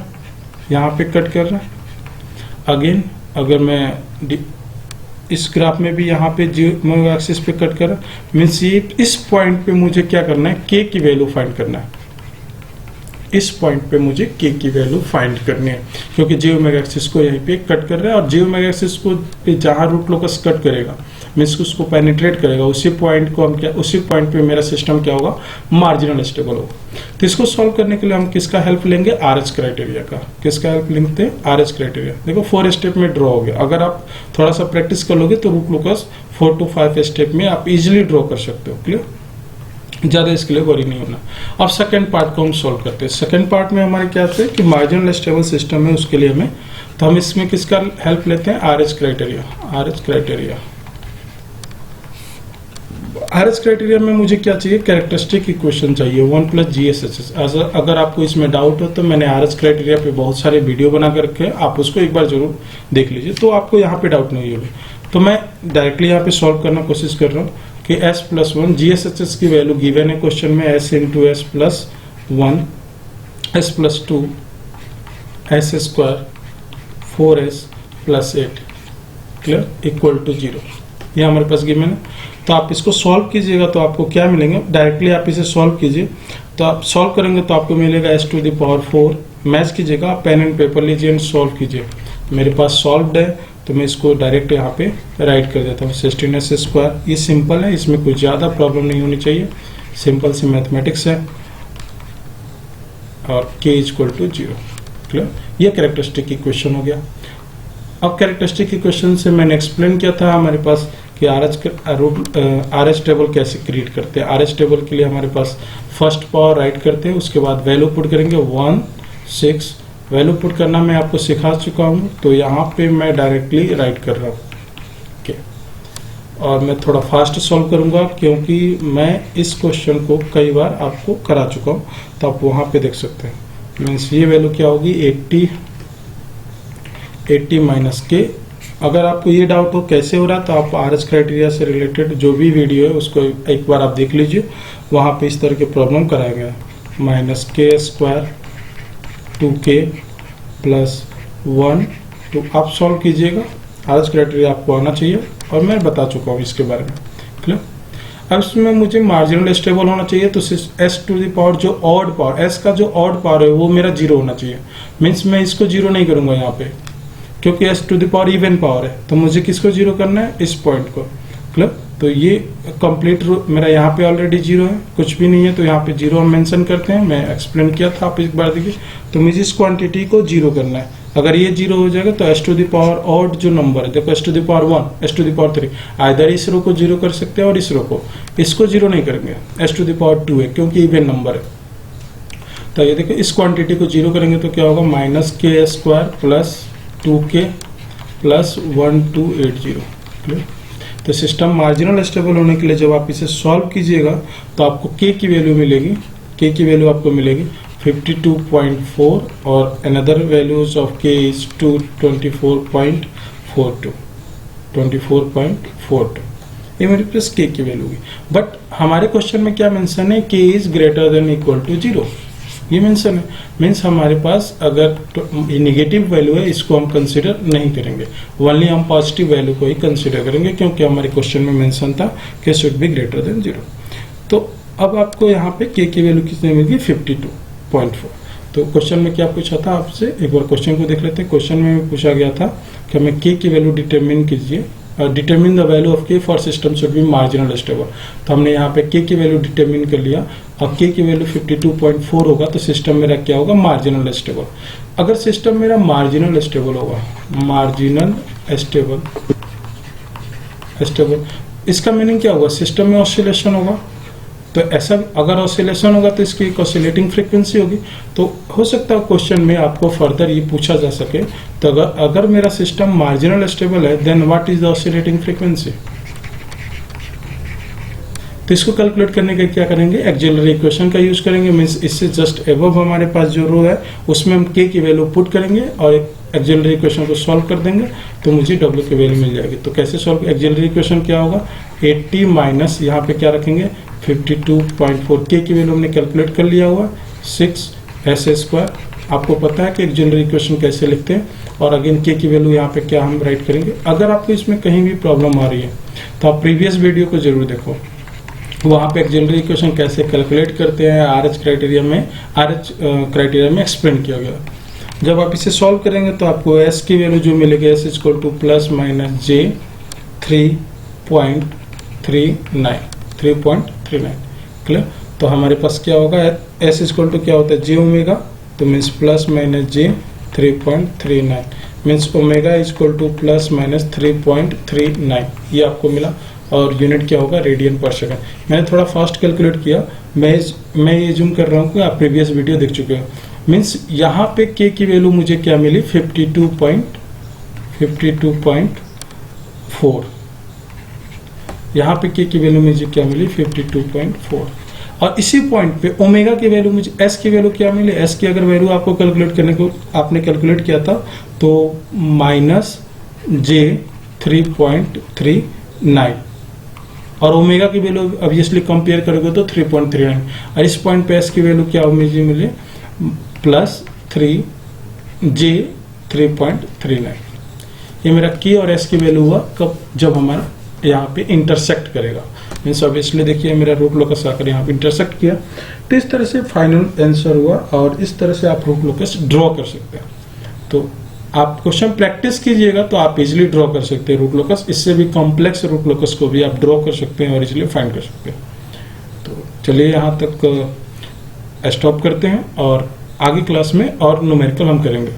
यहाँ पे कट कर रहा है। अगेन अगर मैं इस ग्राफ में भी यहाँ पे जे ओमेगा एक्सिस पे कट कर रहा है, मीन्स ये इस पॉइंट पे मुझे क्या करना है के की वैल्यू फाइंड करना है। इस पॉइंट पे मुझे के की वैल्यू फाइंड करनी है क्योंकि जे ओमेगा एक्सिस को यहीं पे कट कर रहा है और जे ओमेगा एक्सिस को पे जहां रूट लोकस कट करेगा मीन्स उसको पेनिट्रेट करेगा, उसी पॉइंट को हम क्या उसी पॉइंट पे मेरा सिस्टम क्या होगा मार्जिनल स्टेबल होगा। तो इसको सॉल्व करने के लिए हम किसका हेल्प लेंगे आरएच क्राइटेरिया का। किसका हेल्प लेंगे आरएच क्राइटेरिया। देखो 4 स्टेप में ड्रॉ हो गया। अगर आप थोड़ा सा प्रैक्टिस कर लोगे तो रूट लोकस 4 to 5 स्टेप में आप इजिली ड्रॉ कर सकते हो। क्लियर? ज्यादा इसके लिए वरी नहीं होना। अब सेकंड पार्ट को हम सॉल्व करते हैं। सेकंड पार्ट में हमारे क्या है कि मार्जिनल स्टेबल सिस्टम है, उसके लिए हमें तो हम इसमें किसका हेल्प लेते हैं RH criteria. RH criteria RH criteria में मुझे क्या चाहिए कैरेक्टरिस्टिक इक्वेशन चाहिए 1 + GSHS। अगर आपको इसमें डाउट हो तो मैंने आरएच क्राइटेरिया पे बहुत सारे वीडियो बना कर रखे हैं, आप उसको एक बार जरूर देख लीजिए तो आपको यहाँ पे डाउट नहीं होगी। तो मैं डायरेक्टली यहाँ पे सॉल्व करना कोशिश कर रहा हूँ कि s+1 GSHS की वैल्यू गिवन है क्वेश्चन में s × s+1 s+2 s² 4s + 8 clear equal to 0। ये हमारे पास गिवन है। तो आप इसको सॉल्व कीजिएगा तो आपको क्या मिलेंगे, डायरेक्टली आप इसे सॉल्व कीजिए तो आप सॉल्व करेंगे तो आपको मिलेगा s⁴ मैच कीजिएगा, पेन एंड पेपर लीजिए एंड सॉल्व कीजिए। मेरे पास सॉल्व्ड है तो मैं इसको डायरेक्ट यहाँ पे राइट कर देता हूँ 16s²। ये सिंपल है, इसमें कुछ ज़्यादा प्रॉब्लम नहीं होनी चाहिए, सिंपल सी मैथमेटिक्स है और k = 0। क्लियर? ये कैरेक्टरिस्टिक इक्वेशन हो गया। अब कैरेक्टरिस्टिक इक्वेशन से मैंने एक्सप्लेन किया था हमारे पास कि आरएच टेबल कैसे क्रिएट करते हैं। आरएच टेबल के लिए हमारे पास फर्स्ट पावर राइट करते हैं, उसके बाद वैल्यू पुट करेंगे 1 6 वैल्यू पुट करना मैं आपको सिखा चुका हूँ तो यहाँ पे मैं डायरेक्टली राइट कर रहा हूँ। ओके, और मैं थोड़ा फास्ट सॉल्व करूँगा क्योंकि मैं इस क्वेश्चन को कई बार आपको करा चुका हूँ तो आप वहाँ पे देख सकते हैं। मीन्स ये वैल्यू क्या होगी 80 - के। अगर आपको ये डाउट हो कैसे हो रहा है तो आप आरएच क्राइटेरिया से रिलेटेड जो भी वीडियो है उसको एक बार आप देख लीजिए, वहाँ पे इस तरह के प्रॉब्लम कराया गया -k² 2k + 1 तो आप सॉल्व कीजिएगा। आरएच क्राइटेरिया आपको आना चाहिए और मैं बता चुका हूँ इसके बारे में। क्लियर? अब इसमें मुझे मार्जिनल स्टेबल होना चाहिए तो s⁴ जो ऑड पावर s का जो ऑड पावर है वो मेरा 0 होना चाहिए। मीन्स मैं इसको 0 नहीं करूँगा यहाँ पे क्योंकि s⁴ इवन पावर है तो मुझे किसको 0 करना है इस पॉइंट को। क्लियर? तो ये कंप्लीट मेरा यहाँ पे ऑलरेडी 0 है, कुछ भी नहीं है तो यहाँ पे 0 हम मेंशन करते हैं। मैं एक्सप्लेन किया था, आप एक बार देखिए। तो मुझे इस क्वांटिटी को 0 करना है। अगर ये 0 हो जाएगा तो s⁴ ऑड जो नंबर है देखो s⁴ 1 s⁴ आइदर इस रो को 0 कर सकते हैं और इस रो को, इसको 0 नहीं करेंगे s⁴ है क्योंकि इवन नंबर है। तो ये देखो इस क्वांटिटी को 0 करेंगे तो क्या होगा -k² + 2k + 1280। क्लियर? तो सिस्टम मार्जिनल स्टेबल होने के लिए जब आप इसे सॉल्व कीजिएगा तो आपको k की वैल्यू मिलेगी, k की वैल्यू आपको मिलेगी 52.4 और another values of k is 24.42। ये मेरे पास k की वैल्यू होगी। बट हमारे क्वेश्चन में क्या मेंशन है, k is greater than equal to 0, ये मेंशन है। मीन्स हमारे पास अगर नेगेटिव वैल्यू है इसको हम कंसिडर नहीं करेंगे, ओनली हम पॉजिटिव वैल्यू को ही कंसिडर करेंगे, क्योंकि हमारे क्वेश्चन में मेंशन था कि शुड बी ग्रेटर देन 0। तो अब आपको यहाँ पे k की वैल्यू कितनी मिल गई, 52.4। तो क्वेश्चन में क्या पूछा था आपसे, एक बार क्वेश्चन को देख लेते हैं। क्वेश्चन में पूछा गया था कि हमें k की वैल्यू डिटरमिन कीजिए, determine the value of k for system should be marginal stable. तो हमने यहाँ पे k की वैल्यू डिटरमिन कर लिया, और k की वैल्यू 52.4 होगा तो सिस्टम मेरा क्या होगा, मार्जिनल स्टेबल। अगर सिस्टम मेरा मार्जिनल स्टेबल होगा, मार्जिनल स्टेबल, इसका मीनिंग क्या होगा, सिस्टम में ऑसिलेशन होगा। तो ऐसा अगर ऑसिलेशन होगा तो इसकी एक ऑसिलेटिंग फ्रीक्वेंसी होगी। तो हो सकता है क्वेश्चन में आपको फर्दर ये पूछा जा सके, तो अगर मेरा सिस्टम मार्जिनल स्टेबल है then what is the oscillating frequency. तो इसको कैलकुलेट करने के क्या करेंगे, एक्सिलरी इक्वेशन का यूज करेंगे। मींस इससे जस्ट एबव हमारे पास जो रो है उसमें हम k की वैल्यू पुट करेंगे और एक्सिलरी इक्वेशन को सॉल्व कर देंगे, तो मुझे w की वैल्यू मिल जाएगी। तो कैसे सॉल्व, एक्सिलरी इक्वेशन क्या होगा, 80 माइनस यहाँ पे क्या रखेंगे 52.4, k की वैल्यू हमने कैलकुलेट कर लिया हुआ 6s²। आपको पता है कि एक्सिलरी इक्वेशन कैसे लिखते हैं। और अगेन k की वैल्यू यहाँ पे क्या हम राइट करेंगे। अगर आपको इसमें कहीं भी प्रॉब्लम आ रही है तो आप प्रीवियस वीडियो को जरूर देखो, वहाँ पे एक्सिलरी इक्वेशन कैसे कैलकुलेट करते हैं RH क्राइटेरिया में एक्सप्लेन किया गया। जब आप इसे सॉल्व करेंगे तो आपको s की वैल्यू जो मिलेगी, s equal two plus minus j 3.39 clear. तो हमारे पास क्या होगा, s इक्वल टू क्या होता है, j ओमेगा, तो means plus minus j 3.39 means omega equal two plus minus 3.39, ये आपको मिला। और यूनिट क्या होगा, रेडियन पर सेकंड। मैंने थोड़ा फास्ट कैलकुलेट किया, मैं ये जूम कर रहा हूँ कि आप प्रीवियस वीडियो देख चुके हो। मीन्स यहाँ पे k की वैल्यू मुझे क्या मिली, 52.4। यहाँ पे k की वैल्यू मुझे क्या मिली, 52.4। और इसी पॉइंट पे ओमेगा की वैल्यू मुझे, s की वैल्यू क्या मिली, s की अगर वैल्यू आपको कैलकुलेट करने को आपने कैलकुलेट किया था तो माइनस j 3.39, और ओमेगा की वैल्यू ऑब्वियसली कंपेयर करोगे तो 3.39। और इस पॉइंट पे s की वैल्यू क्या मुझे मिली, प्लस 3j 3.39। ये मेरा k और s की वैल्यू हुआ कब, जब हमारा यहाँ पे इंटरसेक्ट करेगा। मीन्स ऑब्वियसली देखिए मेरा रूट लोकस आकर यहाँ पे इंटरसेक्ट किया, तो इस तरह से फाइनल आंसर हुआ। और इस तरह से आप रूट लोकस ड्रॉ कर सकते हैं। तो आप क्वेश्चन प्रैक्टिस कीजिएगा तो आप इजीली ड्रॉ कर सकते हैं रूट लोकस। इससे भी कॉम्प्लेक्स रूट लोकस को भी आप ड्रॉ कर सकते हैं और इजीली फाइंड कर सकते हैं। तो चलिए यहाँ तक स्टॉप करते हैं और आगे क्लास में और न्यूमेरिकल हम करेंगे।